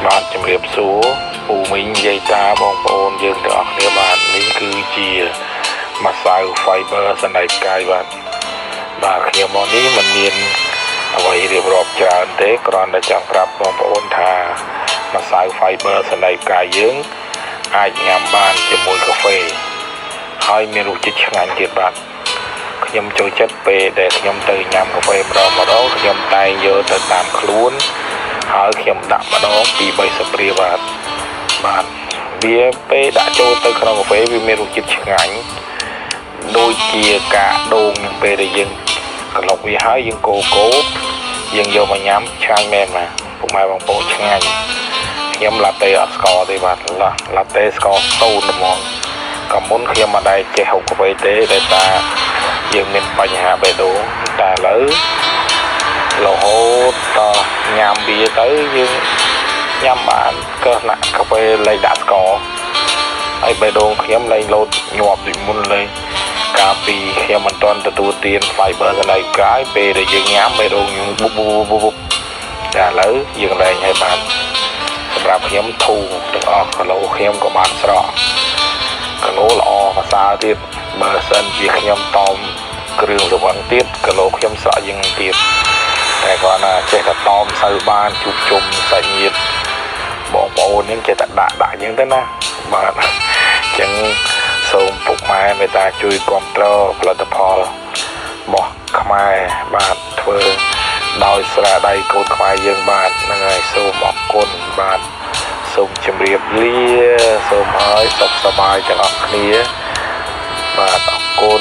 បាទជំរាបសួរពូមីងនិយាយតាបងប្អូនយើងទាំងអស់គ្នាបាទនេះគឺជាម្សៅ fiber សណ្ដែកកាយបាទខ្ញុំមកនេះមិនមានអ្វីរៀបរាប់ច្រើនទេគ្រាន់តែចង់ប្រាប់បងប្អូនថាម្សៅ fiber សណ្ដែកកាយយើងអាចញ៉ាំបានជាមួយកាហ្វេហើយមានរសជាតិឆ្ងាញ់ទៀតបាទខ្ញុំចូលចិត្តពេលដែលខ្ញុំទៅញ៉ាំកាហ្វេម្ដងខ្ញុំតែងយកទៅតាមខ្លួនហើយខ្ញុំដាក់ម្ដងពី3ស្ព្រាបាទវាពេលដាក់ចូលទៅក្នុងកាហ្វេវាមានរសជាតិឆ្ងាញ់ដូចជាកាដូងពេលដែលយើងក្លុកវាហើយយើងកូយើងយកមកញ៉ាំឆ្ងាញ់មែនបាទពុកម៉ែបងប្អូនឆ្ងាញ់ខ្ញុំឡាតេអត់ស្ករទេបាទឡាតេស្ករសូន្យហ្មងក៏មុនខ្ញុំមិនដែលចេះហូបកាហ្វេទេដោយសារយើងមានបញ្ហាបេះដូងតែឥឡូវរហូតតញ៉ាំវាទៅយើងញ៉ាំបានក៏ណាក់កាហ្វេលែងដាក់ស្ករហើយបេះដូងខ្ញុំលែងលោតញាប់ដូចមុនលេងកាលពីខ្ញុំមិនទាន់ទទួលទាន fiber សណ្ដែកកាយពេលដែលយើងញ៉ាំបេះដូងយើងបុបតែឥឡូវយើងលែងហើយបានសម្រាប់ខ្ញុំធូរទាំងអស់គីឡូខ្ញុំក៏បានស្រកគីឡូល្អប្រសើរទៀតបើសិនជាខ្ញុំតមគ្រឿងស្រវឹងទៀតគីឡូខ្ញុំស្រកជាងទៀតតែគាត់ណាចេះតែតមសូវបានជួបជុំសាច់ញាតិបងប្អូននឹងចេះតែដាក់អញ្ចឹងទៅណាបាទអញ្ចឹងសូមពុកម៉ែមេត្តាជួយគាំទ្រផលិតផលរបស់ខ្មែរបាទធ្វើដោយស្រាដៃកូនខ្មែរយើងបាទហ្នឹងហើយសូមអរគុណបាទសូមជម្រាបលាសូមឲ្យសុខសប្បាយទាំងអស់គ្នាបាទអរគុណ